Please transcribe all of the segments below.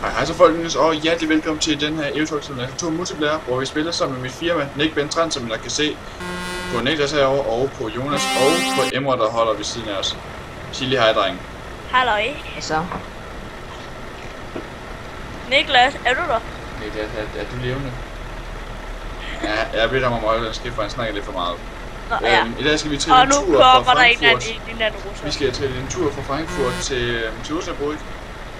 Hej så folkens, og hjertelig velkommen til den her Eventyr Simulator multiplayer, hvor vi spiller sammen med mit firma, Nick Bentran, som I kan se på Niklas herovre, og på Jonas, og på Emre, der holder ved siden af os. Sig lige hej, drenge. Halløj. Så. Niklas, er du der? Niklas, er du levende? Ja, jeg ved ham om øjeblikket, skæft, for han snakker lidt for meget. Nå, ja. I dag skal vi trille en tur fra Frankfurt. Vi skal trille en tur fra Frankfurt til Osnabrück.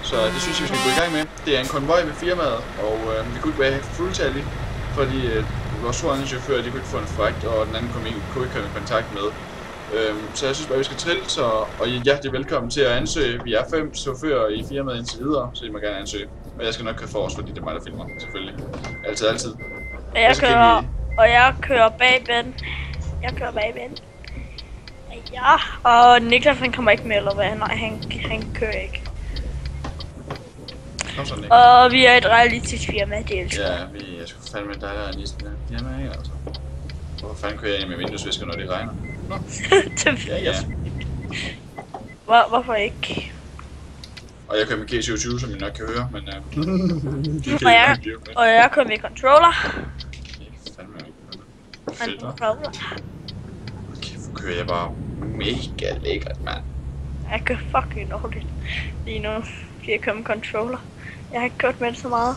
Så det synes jeg, vi skal gå i gang med. Det er en konvoj ved firmaet, og vi kunne ikke være fuldtallige, fordi vores to andre chauffører, de kunne ikke få en fragt, og den anden kunne ikke komme i kontakt med. Så jeg synes bare, vi skal trille, og I er hjertelig velkommen til at ansøge. Vi er 5 chauffører i firmaet indtil videre, så I må gerne ansøge. Og jeg skal nok køre for os, fordi det er mig, der filmer, selvfølgelig. Altid. Og jeg kører bag Ben. Ja, og Niklas han kommer ikke med, eller hvad? Nej, han kører ikke. Og vi er et realistisk firma, det elsker. Ja, jeg skulle fandme dig, der er realistisk firma, ikke altså. Hvorfor fanden kører jeg ind med vinduesvisker, når det regner? Nå. Ja. Hvorfor ikke? Og jeg kører med G27, som I nok kan høre, men og jeg kører med controller. Okay, hvor kører jeg bare mega lækkert, mand. Jeg kører fucking dårligt lige nu, fordi jeg kører med controller. Jeg har ikke kørt med det så meget.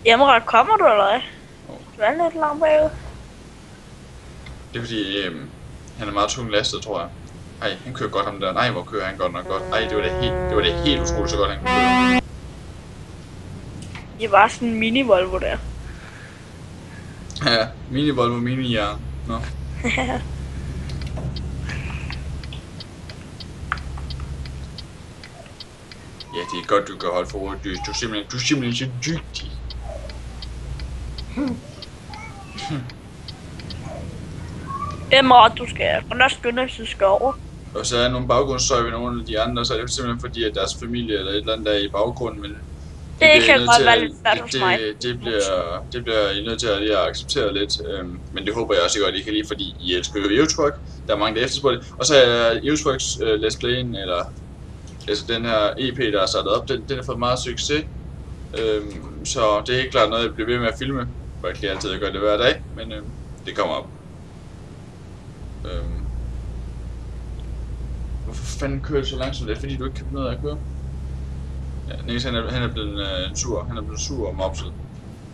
Emre, kommer du eller hvad? Du er lidt langt bagud. Det er fordi, han er meget tung lastet, tror jeg. Ej, han kører godt ham der. Nej, hvor kører han godt nok godt. Ej, det var det helt utroligt så godt, han kunne køre. Det er bare sådan en mini-Volvo der. Ja, mini-Volvo, mini-jern. Nå. Ja, det er godt, du kan holde for ordet. Du er simpelthen så dygtig. Emre, du skal nok skynde, hvis du skal over. Og så er nogle baggrundsstøj ved nogle af de andre, så er det simpelthen fordi, at deres familie eller et eller andet der er i baggrunden, men det kan godt være lidt svært hos mig. Det bliver I nødt til at lige acceptere lidt, men det håber jeg også godt, I kan lide, fordi I elsker jo Eventyr. Der er mange, der efterspørger det. Og så er Eventyrs Let's Play'en, eller altså den her EP, der er sat op, den har fået meget succes. Så det er helt klart noget, jeg bliver ved med at filme. Jeg kan altid gøre det hver dag, men det kommer op. Hvorfor fanden kører du så langsomt? Det er fordi du ikke kan finde ud af at køre. Ja, Niels han er blevet sur. Han er blevet sur og mopset.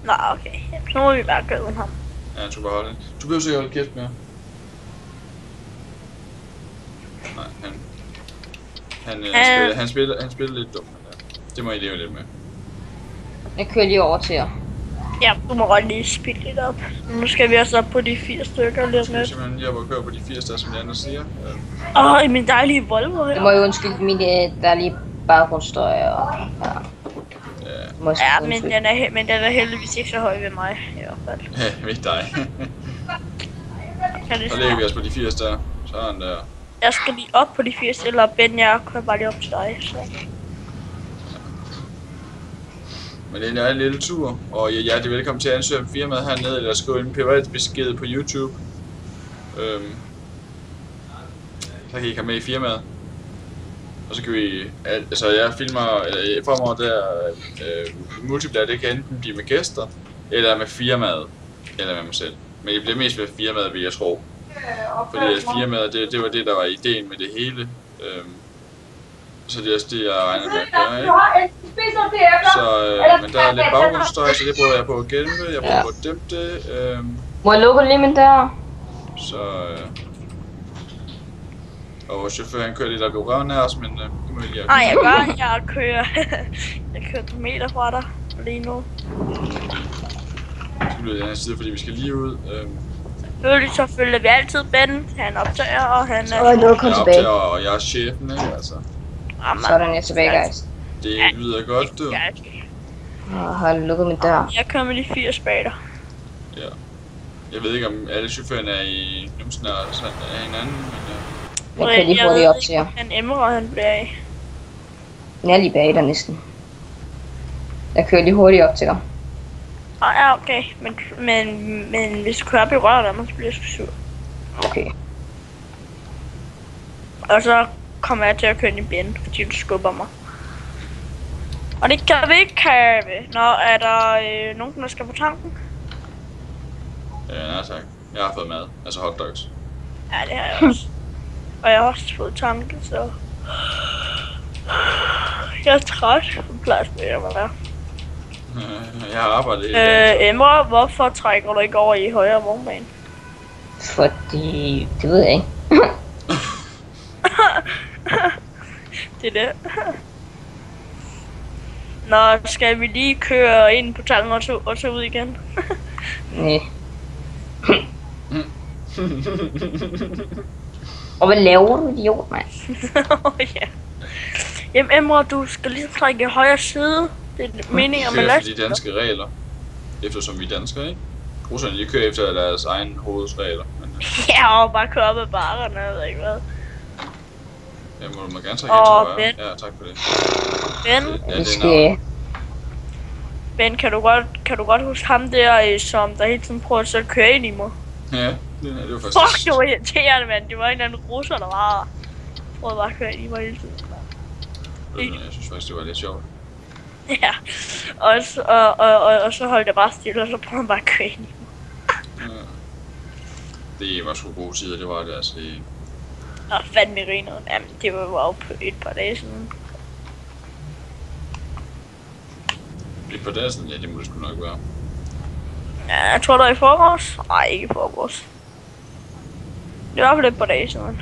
Nå, okay. Så må vi bare køre uden ham. Ja, han skulle bare holde. Du behøver sikkert holde kæft mere. Nej, han spiller lidt dumt. Det må I leve lidt med. Jeg kører lige over til jer. Ja, du må godt lige spille lidt op. Nu skal vi også op på de 4 stykker lidt med. Jeg simpelthen lige op og køre på de 80 der, som de andre siger. I min dejlige Volvo her. Det må jo undskylde min, der er lige baggrundsstøj og... Ja, men den er heldigvis ikke så høj ved mig, i hvert fald. Ja, ved dig. Så lægger vi os på de 80 der. Sådan der. Jeg skal lige op på de 80, eller Ben, jeg kører bare lige op til dig, så... Men det er en lille tur, og I er hjertelig velkommen til at ansøge om firmaet hernede, eller skrive en privat besked på YouTube. Så kan I komme med i firmaet. Og så kan vi, altså jeg filmer, fremover der, multiplayer, det kan enten blive med gæster, eller med firmaet, eller med mig selv. Men det bliver mest med firmaet, vil jeg tro. Fordi firmaet, det var det, der var ideen med det hele. Så det er også det, jeg regner med at gøre, ikke? Så, men der er lidt baggrundsstøj, så det bruger jeg på at gemme, jeg bruger på at dæmpe det. Må jeg lukke lige min dør? Så, og vores chauffør, han kører lidt op i røven af os, men det må vi lige... Nej, jeg kører 2 meter fra dig lige nu. Så bliver det den her side, fordi vi skal lige ud. Så følger vi altid Ben, han optager, og han er... Og nu kom tilbage. Og jeg er chefen, ikke altså? Sådan er jeg tilbage, guys. Det lyder godt, du. Har lukket min dør. Jeg kører med de 80 bag dig. Ja. Jeg ved ikke, om alle chaufførerne er i numsen af hinanden, men... Jeg kører lige hurtigt op til jer. Han Emre, han bliver af. Jeg er lige bag dig næsten. Jeg kører lige hurtigt op til dig. Ja, okay. Men hvis du kører op i røret, så bliver jeg sur. Okay. Og så kommer jeg til at køre ind i Ben, fordi du skubber mig. Og det kan vi ikke have. Nå, er der nogen, der skal på tanken? Ja, nej tak. Jeg har fået mad. Altså hotdogs. Ja, det har jeg også. Og jeg har også fået tanke, så... Jeg er træt. Jeg plejer at spille mig der. Jeg har arbejdet hele dagen. Emre, hvorfor trækker du ikke over i højre vognbane? Fordi... Det ved jeg ikke. Det er det. Nå, skal vi lige køre ind på tanken og så ud igen? Nej. Og hvad laver du, idiot, mand? Ja. Jamen Emre, du skal ligesom trække i højre side. Det er meningen med last. Det er de danske regler. Eftersom vi er danskere, ikke? Russerne lige kører efter deres egen hovedsregler. Men, ja, og bare køre op ad bakkerne, jeg ved ikke hvad. Ja, må du gerne trække ind til højre. Ja, tak for det. Ben? Ben, kan du godt huske ham der, som der hele tiden prøvede at køre ind i mig? Ja, det var faktisk... Fuck, det var irriterende, mand. Det var en eller anden russer, der var prøvede bare at køre ind i mig hele tiden. Jeg synes faktisk, det var lidt sjovt. Ja, og så holdt jeg bare stille, og så prøvede han bare at køre ind i mig. Ja. Det var sgu gode tider, det var det altså. Nå, fandme griner. Jamen, det var jo på et par dage siden. Et par dage siden? Ja, det må det sgu nok være. Ja, jeg tror, det var i forgårs. Nej, ikke i forgårs. Det var i hvert fald et par dage siden.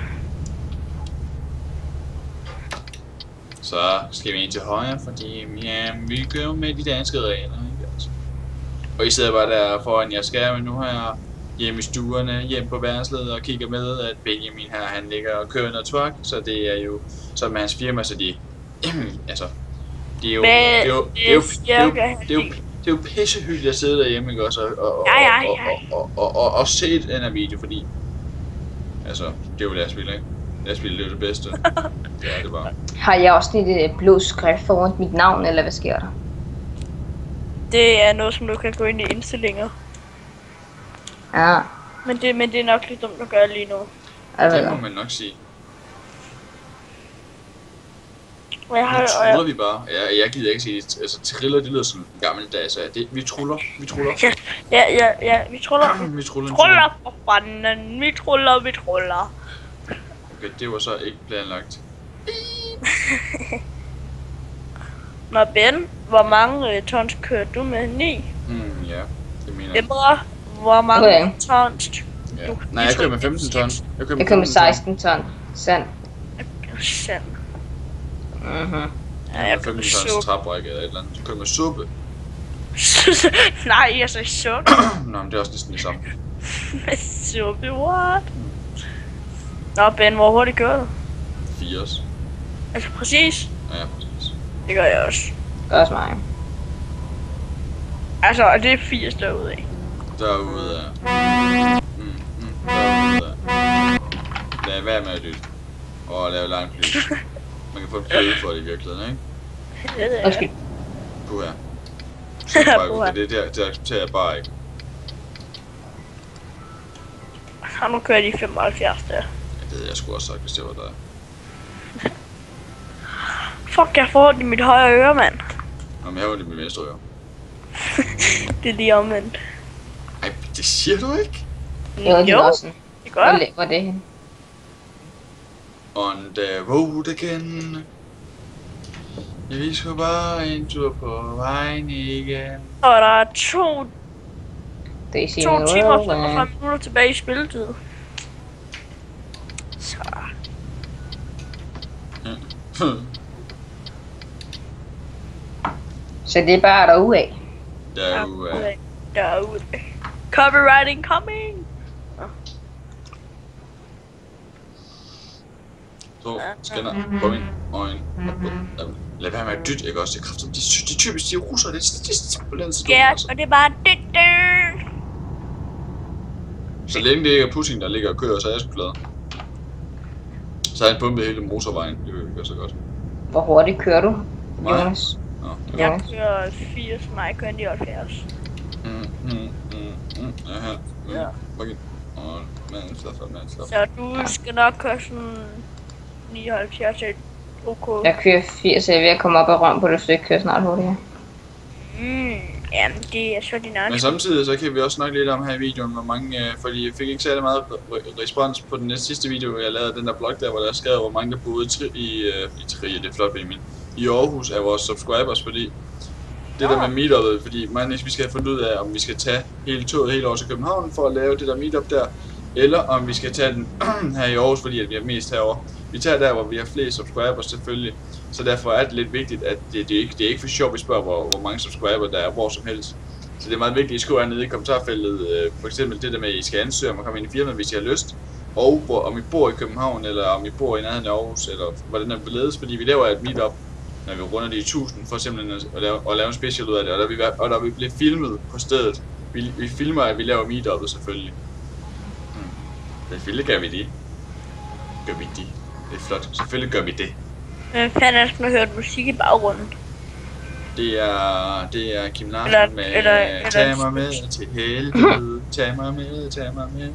Så skal vi ind til højre, fordi ja, vi kører jo med de danske regler, ikke altså. Og I sidder bare der foran jeres skærme. Nu har jeg hjemme i stuerne, hjemme på værelset og kigger med, at Benjamin her, han ligger og kører noget truck, så det er jo som hans firma, så de, altså, det er jo pissehyggeligt at sidde derhjemme, ikke også, og se den her video, fordi, altså, det er jo lastbil, ikke? Lastbil, det er jo det bedste. Det er det bare. Har jeg også lidt blå skrift foran mit navn, eller hvad sker der? Det er noget, som du kan gå ind i indstillinger. Ja. Men det er nok lidt dumt at gøre lige nu. Det må man nok sige. Og jeg har, nu truller vi bare. Jeg gider ikke sige det. Altså, triller, det lyder sådan gammeldags. Vi truller. Ja, vi truller. Vi truller. Truller for fanden. Vi truller. Okay, det var så ikke planlagt. Nå Ben, hvor mange tons kører du med? 9? Ja, det mener jeg. Emre, hvor mange tons? Ja. Nej, jeg kører med 15 tons. Jeg kører med 16 ton. Sand. Sand. Ja, jeg kører med 15 tons træbræk eller et eller andet. Jeg kører med suppe. Nej, jeg sagde suppe. Nå, men det er også næsten det samme. Med suppe, what? Nå Ben, hvor hurtigt kører du? 80. Altså præcis? Ja, præcis. Det gør jeg også. Det gør også mig. Altså, og det er 80 derude af. Derude af. Derude af. Lad være med at lytte. Og lave lang fly. Man kan få et bøde for det i virkeligheden, ikke? Det er Undskyld. Puha. Det accepterer jeg bare ikke. Og nu kører de 75 der. Ja, det havde jeg sgu også sagt, hvis det var dig. Fuck, jeg får ondt i mit højre øre, mand. Nå, men jeg har ondt i mit venstre øre. Det er lige omvendt. Ej, det siger du ikke? Jo, det er også. Det gør jeg. Hvor er det henne? On the road again. Vi skal bare en tur på vejen igen. Og der er 2 timer og 45 minutter tilbage i spilletid. Så. Så det er bare derude. Derude. Copywriting coming. Så, scanner, kom ind, øjen, lad være med at dytte, ikke også? Det er kraftigt, det er typisk de russere, det er simpelthen så dumt, altså. Og det er bare dyt. Så længe det ikke er Putin, der ligger og kører, så er jeg sgu glad. Så har han pumpet hele motorvejen, det vil vi gøre så godt. Hvor hurtigt kører du, Jonas? Jeg kører 80, nej, jeg kører 79. Ja. Okay. Så du skal nok køre sådan 79 OK. Jeg kører 80, så jeg er ved at komme op og røm på det stykke, kører snart hurtigere. Jamen, det er så din egen. Men samtidig så kan vi også snakke lidt om her i videoen, hvor mange, fordi jeg fik ikke særlig meget respons på den sidste video, jeg lavede, den der blog der, hvor der skrev, hvor mange der boede i Trier, det er flot, Benjamin, i Aarhus af vores subscribers, fordi det der med meetupet, fordi vi skal have fundet ud af, om vi skal tage hele toget helt over til København for at lave det der meetup der, eller om vi skal tage den her i Aarhus, fordi at vi er mest herovre. Vi tager der, hvor vi har flest subscribers selvfølgelig, så derfor er det lidt vigtigt, at det er ikke for sjovt, vi spørger, hvor mange subscriber der er hvor som helst. Så det er meget vigtigt, at I skriver nede i kommentarfeltet, for eksempel det der med, at I skal ansøge om at komme ind i firmaet, hvis I har lyst, og om I bor i København, eller om I bor i nærheden af Aarhus, eller hvordan det beledes, fordi vi laver et meetup, når vi runder de 1000, for simpelthen at lave en special ud af det, og der vi bliver filmet på stedet. Vi filmer, at vi laver meetupet selvfølgelig. Selvfølgelig gør vi det. Det er flot. Selvfølgelig gør vi det. Hvem fanden er det, som har hørt musik i baggrunden? Det er Kim Larsen med tag mig med til helvede, tag mig med.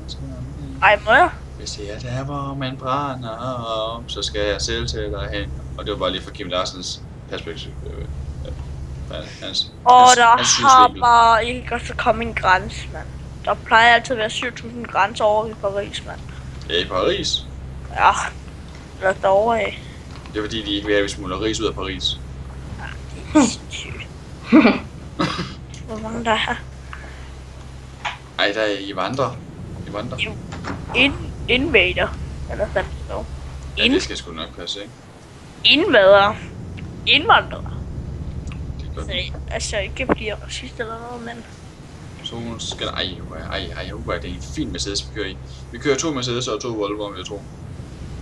Ej, må jeg? Hvis jeg er der, hvor man brænder om, så skal jeg selv til dig hen. Og det var bare lige fra Kim Larsens perspektiv. Der har bare ikke også kommet en grænse, mand. Der plejer altid at være 7000 grænser over i Paris, mand. Ja, i Paris? Ja, lad os derovre af. Det er fordi, de ikke vil have, at vi smuldrer ris ud af Paris. Ja, det er sindssygt. Hvor mange der er? Ej, der er I vandrer. Invader. Eller hvad det står. Ja, det skal sgu nok passe, ikke? Indvandrere. Indvandrere. Det er godt. Så altså ikke bliver racist eller noget, men... Så hun skal... Ej, det er en fin Mercedes, vi kører i. Vi kører 2 Mercedes og 2 Volvo, jeg tror.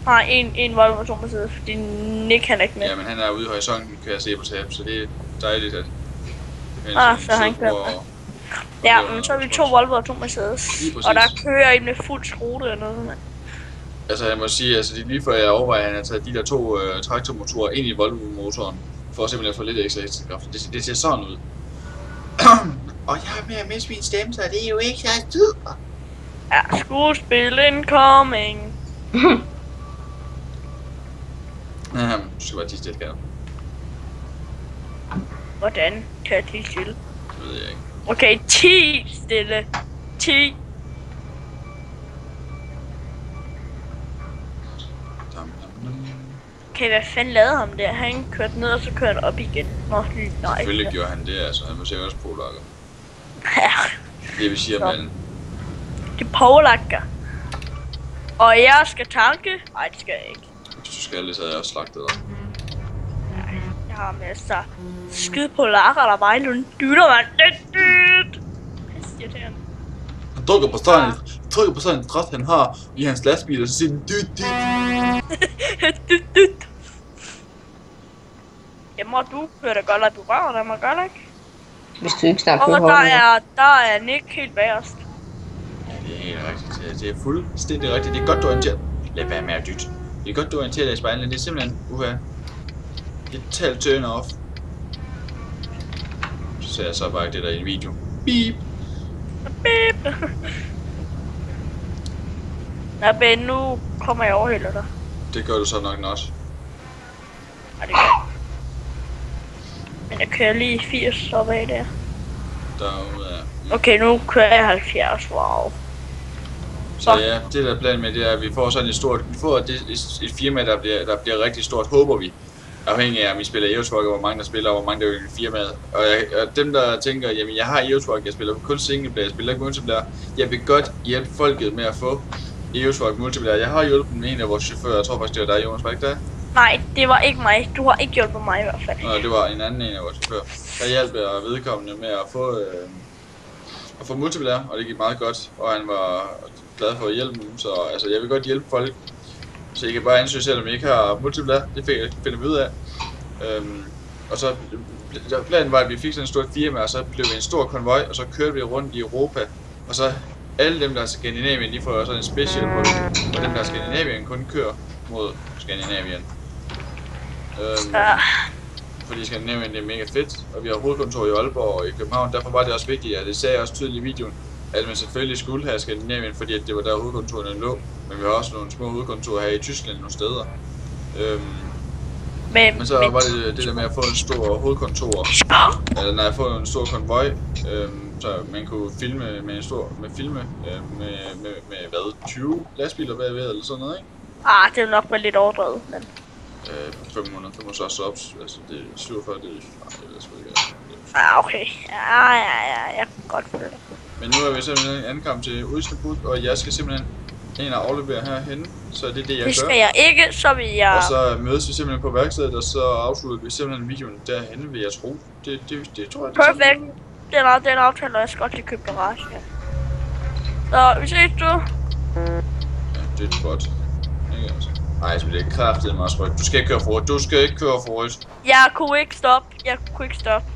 Nej, en Volvo og 2 Mercedes, fordi Nick han er ikke med. Ja, men han er ude i horisonten, kan jeg se på tab, så det er dejligt, at... Så han kører med. Ja, men så er vi 2 Volvo og 2 Mercedes. Og der kører en med fuld skrote eller noget, mand. Altså, jeg må sige, altså, det er lige før jeg overvejer, at tage de der 2 traktormotorer ind i Volvo-motoren, for simpelthen at få lidt ekstra hestekraft. Det ser sådan ud. Og jeg er med at miste min stemme, så det er jo ikke så dyrt. Ja, skuespil incoming. Du skal bare tige stille, kan du? Hvordan kan jeg tige stille? Det ved jeg ikke. Okay, tige stille. Tige. Okay, hvad fanden lavede ham der? Han kørte ned, og så kørte han op igen. Nå, nej. Selvfølgelig gjorde han det, altså. Han var sikkert også polakker. Ja. Det vil sige, at man... Det er polakker. Og jeg skal tanke? Nej, det skal jeg ikke. Hvis du skal, så havde jeg også slagtet dig. Nej, jeg har masser af skide polakker, der bare nogle dytter, mand. Pisse irriterende. Han trykker på sådan en træt, han har i hans lastbil, og så siger den dyt. Jamen, du kører da godt lade du rører, der må godt ikke. Hvis du ikke snart kører Og der er Nick helt bagerst. Ja, det er helt rigtigt. Det er fuldstændig rigtigt. Det er godt, du orienterer. Lad være med at dytte. Det er godt, du orienterer dig i spejlet. Det er simpelthen et totalt turn off. Så ser jeg så bare det der i en video. Beep. Beep. Nå, Ben, nu kommer jeg overhælder dig. Det gør du så nok også. Nej, det gør jeg. Men jeg kører lige 80 opad der. Derude af. Okay, nu kører jeg 70, wow. Så ja, det der plan med det er, at vi får sådan et stort, et firma, der bliver rigtig stort, håber vi. Afhængig af, om vi spiller Eurotruck, og hvor mange der spiller, og hvor mange der vil i firmaet. Og dem der tænker, jamen jeg har Eurotruck, jeg spiller kun singleplayer, jeg spiller ikke multiplayer. Jeg vil godt hjælpe folket med at få Eurotruck multiplayer. Jeg har hjulpet en af vores chauffører, jeg tror faktisk det var dig, Jonas, var ikke der? Nej, det var ikke mig. Du har ikke hjulpet mig i hvert fald. Nå, det var en anden af vores chauffører. Der hjalp jeg vedkommende med at få multiplayer, og det gik meget godt, og han var glad for at hjælpe dem, så altså, jeg vil godt hjælpe folk, så I kan bare ansøge selv, om I ikke har multiplayer, det finder vi ud af. Og så planen var, at vi fik sådan en stor firma, og så blev vi en stor konvoj, og så kørte vi rundt i Europa, og så alle dem, der er Skandinavien, de får sådan en special på det, og dem, der er Skandinavien, kun kører mod Skandinavien. Fordi Skandinavien det er mega fedt, og vi har hovedkontor i Aalborg og i København, derfor var det også vigtigt, at det sagde jeg også tydeligt i videoen, at man selvfølgelig skulle have Skandinavien, fordi at det var der hovedkontorerne lå, men vi har også nogle små hovedkontorer her i Tyskland nogle steder. Men så var det der med at få en stor hovedkontor, eller når jeg får en stor konvoj, så man kunne filme med en stor, med hvad, 20 lastbiler bagved eller sådan noget, ikke? Det vil nok være lidt overdrevet, men... 500 subs, altså det er 47, det er ellers ved ikke. Okay. Ja, jeg kan godt følge det. Men nu er vi simpelthen ankommet til Istanbul, og jeg skal simpelthen ind og aflevere herhenne, så det er det, jeg gør. Det skal jeg ikke, så vil jeg... Og så mødes vi simpelthen på værkstedet, og så afslutter vi simpelthen videoen derhenne, vil jeg tro. Det tror jeg, det er perfekt. Den aftale, og jeg skal godt lige købe garage. Så vi ses du. Ja, det er godt. Ikke altså. Ej, så bliver det kraftigt meget rødt. Du skal ikke køre for rødt. Du skal ikke køre for rødt. Jeg kunne ikke stoppe.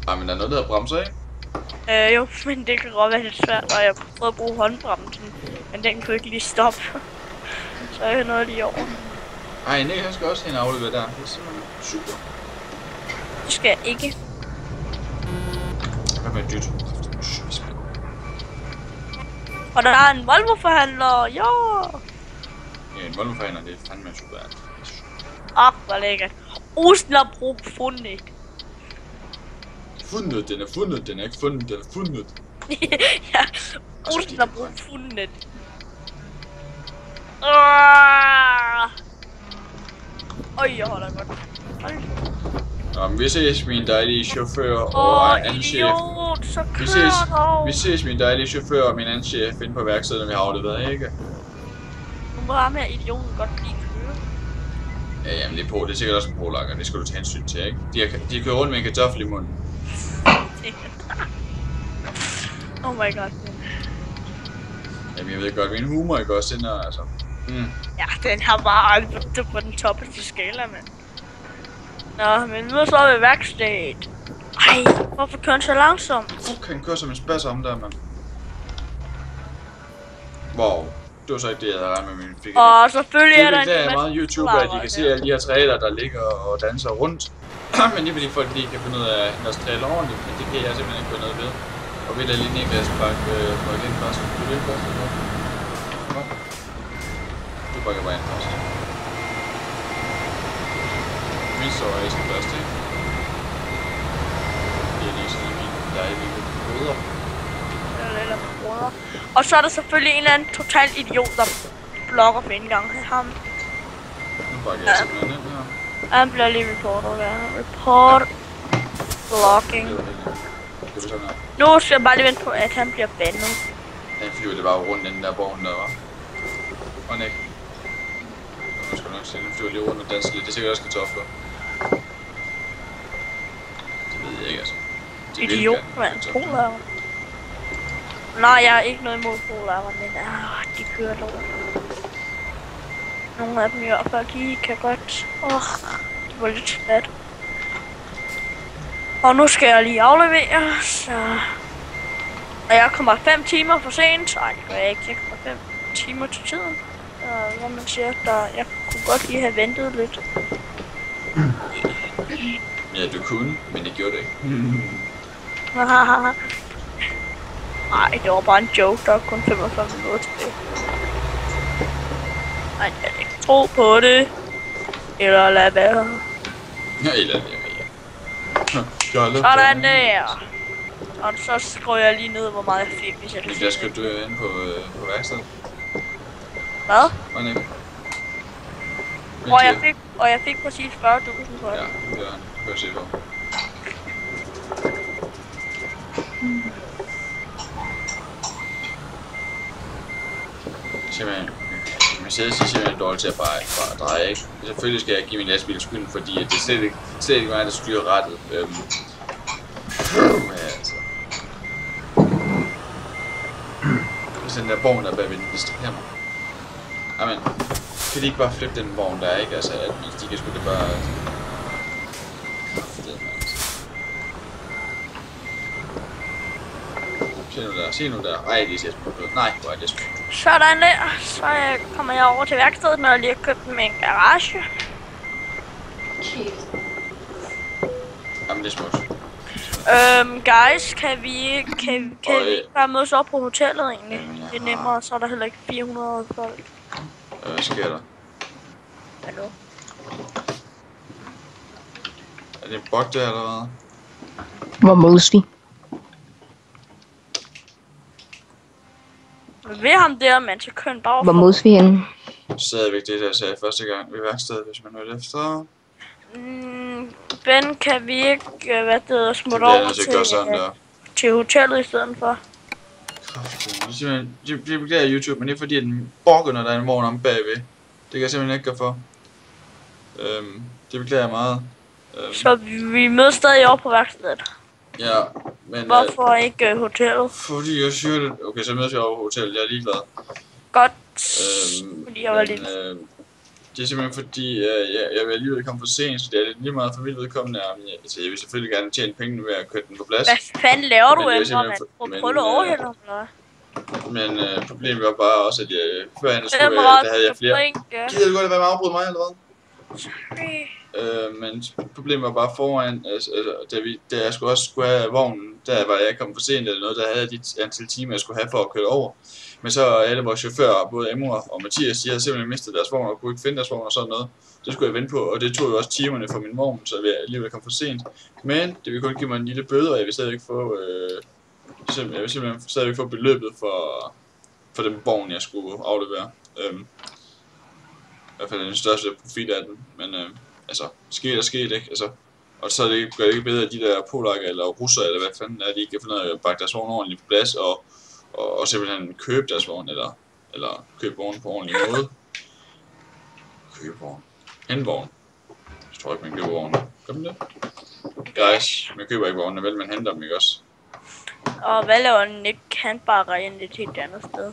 Ej, men der er noget, der hedder bremser, ikke? Jo, men det kan godt være lidt svært, og jeg prøvede at bruge håndbremsen, men den kunne ikke lige stoppe. Så er jeg noget lige over. Ej, Nick, han skal også hen og aflevere der. Det er simpelthen super. Det skal jeg ikke. Hvad med dyt? Og der er en Volvo-forhandler, ja! Ja, en Volvo-forhandler, det er fandme super. Hvor lækkert. Osnabrück fundet. Fundet, den er fundet, den er ikke fundet, den er fundet. Ja, Osnabrück fundet. Jeg holder godt. Vi ses, min dejlige chauffør og anden chef. Vi ses, min dejlige chauffør og min anden chef inde på værkstedet, når vi har afleveret, ikke? Nu må ham her idioten godt lige køre. Ja, jamen det er på. Det er sikkert også en polakker. Det skal du tage hensyn til, ikke? De kører rundt med en kartoffel i munden. Oh my god. Jamen jeg ved godt, min humor ikke også ender, altså. Ja, den har bare aldrig på den toppeste skala, mand. Nå, men nu er så ved værkstedet. Ej, hvorfor kører han så langsomt? Han kører som en spas om der, mand. Wow, det var så ikke det, jeg havde regnet med min fik. Og selvfølgelig er der en masse meget YouTube, at de kan se alle de her træler, der ligger og danser rundt. Men det er fordi folk lige kan finde ud af deres træler ordentligt, men det kan jeg simpelthen ikke gøre noget ved. Og vil jeg lige Niklas bakke ind først. Du vil først, eller hvad? Du bakker bare ind først. Min står er ikke først, ikke? Det er lige sådan min dejlige brødre. Og så er der selvfølgelig en eller anden total idiot, der blokker for indgang af ham. Nu bakker jeg simpelthen ind her. Han bliver lige reportet der. Report. Blocking. Nu skal jeg bare lige vente på, at han bliver bandet. Han flyver det bare rundt inden der borgen der, var. Og Nick. Nu skal du nok se, den flyver lige rundt og danser lidt. Det er sikkert også kartofler. Det ved jeg ikke, altså. Idiot, mand. Polakker. Nej, jeg har ikke noget imod polakker, men de kører lort. Nogle af dem i hvert fald, de kan godt. Det var lidt svært. Og nu skal jeg lige aflevere, så... Og jeg kommer 5 timer for sent, så det gør jeg ikke. Jeg kommer 5 timer til tiden. Hvor man siger, at jeg kunne godt lige have ventet lidt. Ja, du kunne, men det gjorde det ikke. Nej, det var bare en joke, der er kun 45 minutter tilbage. Nej, jeg kan ikke tro på det. Eller lad være. Ja, eller lad være. Sådan der. Og så skriver jeg lige ned, hvor meget jeg fik, hvis jeg kan. Jeg skal du ind på værkstedet. Hvad? Og Nick. Og jeg fik præcis 40.000 for det. Ja, det var han. Kan jeg se på. Simpelthen. Mercedes er simpelthen dårligt til at bare dreje, ikke? Selvfølgelig skal jeg give min lastbil skylden, fordi det er slet ikke mig, der styrer rettet. Altså. Hvis den der vogn der bagved den distraherer mig. Amen. Kan de ikke bare flippe den vogn der, ikke? Altså, at de kan sgu det bare... Se nu der. Ej, det ser sgu ud. Nej, hvor er det sgu. Sådan der. Så kommer jeg over til værkstedet, når jeg lige har købt med en garage. Jamen, det er smukt. Guys, kan vi bare mødes op på hotellet egentlig? Det er nemmere, så er der heller ikke 400 folk. Hvad sker der? Hallo? Er det en bot der, eller hvad? Hvor mødes vi? Ved ham der, man så køn bare Hvor mødes vi henne? Stadigvæk det, der jeg sagde første gang ved værkstedet, hvis man hørte efter. Ben, kan vi ikke, smutte Det er over nødt til at gøre sådan der. til hotellet i stedet for? Det beklager YouTube, men det er fordi, at den borger, når der er en vogn om bagved. Det kan jeg simpelthen ikke gøre for. Det beklager jeg meget. Så vi mødes stadig over på værkstedet. Ja, men... Hvorfor ikke hotellet? Fordi jeg siger det... Okay, så mødes jeg over på hotellet, jeg er ligeglad. Godt. Fordi jeg var men, lidt... det er simpelthen fordi, jeg vil alligevel komme for sent, så det er lidt lige meget for mit vedkommende. Altså, jeg vil selvfølgelig gerne tjene pengene ved at køre den på plads. Hvad fanden laver du, Men Emre, man? Prøv at overhælde ham, eller hvad? Men problemet var bare også, at førhen der havde jeg flere... Gider du godt være med at afbryde mig, eller hvad? Men problemet var bare foran, da jeg skulle have vognen, der var jeg kommet for sent eller noget, der havde jeg de antal timer, jeg skulle have for at køre over. Men så alle vores chauffører, både Emre og Mathias, de havde simpelthen mistet deres vogn og kunne ikke finde deres vogn og sådan noget. Det skulle jeg vente på, og det tog jo også timerne for min vogn, så jeg alligevel komme for sent. Men det ville kun give mig en lille bøde, og jeg vil stadigvæk få, få beløbet for den vogn, jeg skulle aflevere. I hvert fald den største profit af den, men altså, sket, ikke? Altså, og så gør det ikke bedre, at de der polakker eller russer, eller hvad fanden er, de ikke kan finde ud af at bakke deres vogn ordentligt på plads, og simpelthen købe deres vogn, eller købe vognen på ordentlig måde. Købe vogn. En vogn. Jeg tror ikke, man køber vognen. Gør man det? Guys, man køber ikke vognene, vel, man henter dem, ikke også? Og hvad laver den ikke? Han bare rejne lidt helt andet sted.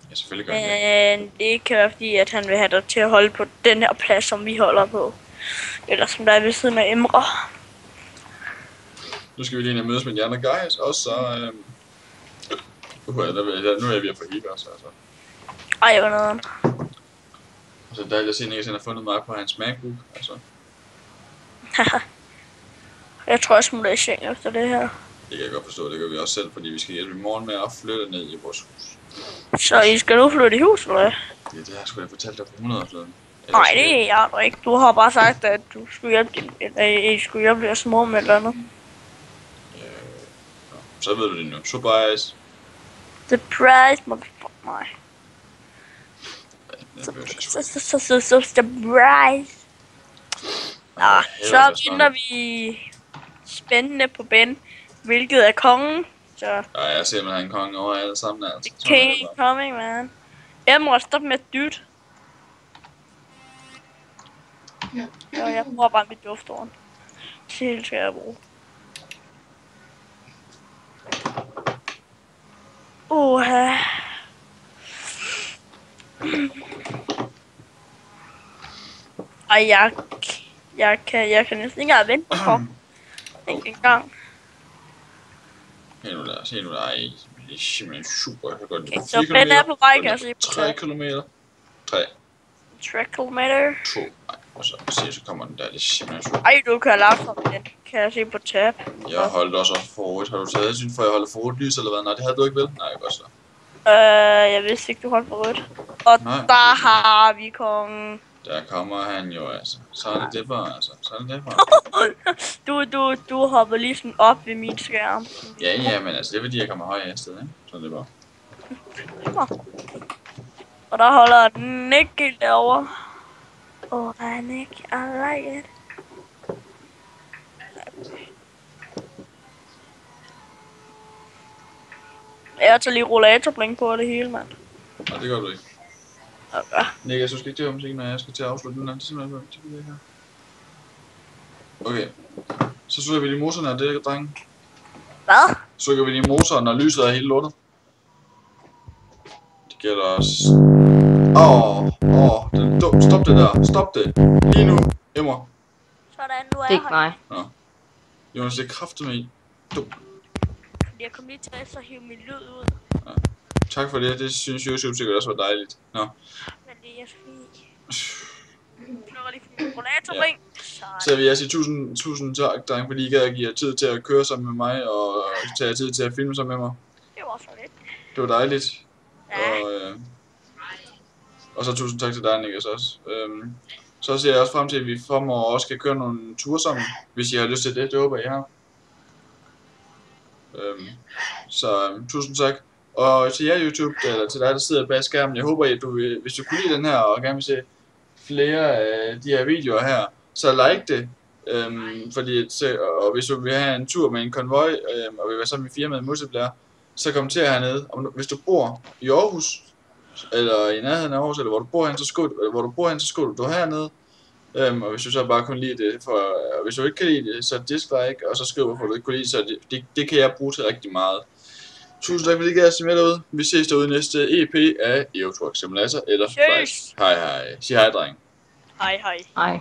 Ja, selvfølgelig gør han det. Det kan være fordi, at han vil have dig til at holde på den her plads, som vi holder på. Eller som der er ved siden af Emre. Nu skal vi lige mødes med de andre guys, og så... nu er jeg ved at få hit også, altså. Ej, hvad noget. Så det er dejligt at se, at Niklas har fundet mig på hans MacBook, altså. Jeg tror, jeg smutter i seng efter det her. Det kan jeg godt forstå, det gør vi også selv, fordi vi skal hjælpe i morgen med at flytte ned i vores hus. Så I skal nu flytte i hus, eller hvad? Ja, det har jeg sgu da fortalt dig for 100 år siden. Nej, det er jeg ikke. Du har bare sagt, at du skulle hjælpe I skulle hjælpe jeres mor med et eller andet. Så ved du det nu. Surprise! Surprise, motherfucker. Nej. Surprise! Nå, så vinder vi spændende på Ben, hvilket er kongen. Så ja, jeg ser, at man har en konge over alle sammen, altså. The king coming, man. Emre, stop med at dytte. Ja, jeg bruger bare mit dufthorn. Det skal jeg bruge. Ej, jeg kan næsten ikke engang vente på en gang. Se nu der, ej, det er simpelthen super, jeg kan godt lide. Så Ben er på vej, kan jeg se på 3 kilometer. 3. 3 kilometer. 2. Ej, og så kommer den der, det er simpelthen super. Ej, du kan lave for den, kan jeg se på tab. Jeg holdt også for rødt. Har du taget hensyn for, at jeg holder for rødt lys, eller hvad? Nej, det havde du ikke vel? Nej, godt så. Jeg vidste ikke, du holdt for rødt. Og nej, der har vi kongen. Der kommer han jo, altså. Så er det bare, altså. Så er det bare. Du hopper lige sådan op ved min skærm. Ja, men altså, det er fordi, jeg kommer højere afsted, ikke? Så er det bare. Og der holder den ikke helt derovre. Nick, I like it. Jeg tager lige rollatorblink på det hele, mand. Nej, det gør du ikke. Okay. Nick, jeg skal ikke til at musik, når jeg skal til at afslutte den her. Det er simpelthen det her. Okay. Så slukker vi lige motoren her, det er drenge. Hvad? Så slukker vi lige motoren, når lyset er helt lortet. Det gælder os. Stop det der. Stop det. Lige nu. Emre. Sådan, nu er Det er ikke mig. Nå. Jonas, det er kraftigt med i. Jeg kom lige til at så hive min lyd ud. Ja. Tak for det. Det synes YouTube sikkert også var dejligt. Nå. Men det er fint. Slukker lige for min rollatorblink. Så vil jeg sige tusind tak, drenge, fordi I gad at give jer tid til at køre sammen med mig, og tage tid til at filme sammen med mig. Det var så lidt. Det var dejligt. Ja. Og så tusind tak til dig, Niklas, også. Så ser jeg også frem til, at vi fremover også skal køre nogle ture sammen, hvis I har lyst til det. Det håber jeg, I har. Tusind tak. Og til jer YouTube, eller til dig, der sidder bag skærmen, jeg håber, at hvis du kunne lide den her, og gerne vil se flere af de her videoer her, så like det. Og hvis du vil have en tur med en konvoj, og vil være sammen med firmaet Multiplayer, så kommenter hernede. Hvis du bor i Aarhus, eller i nærheden af Aarhus, eller hvor du bor hen, så skriver du hernede. Og hvis du så bare kunne lide det, og hvis du ikke kan lide det, så dislike, og så skriv, hvorfor du ikke kunne lide det, så det kan jeg bruge til rigtig meget. Tusind tak, fordi I gad at se med derude. Vi ses derude i næste EP af Euro Truck Simulator, eller Flash. Hej hej. Sig hej, dreng. Hej hej. Hej.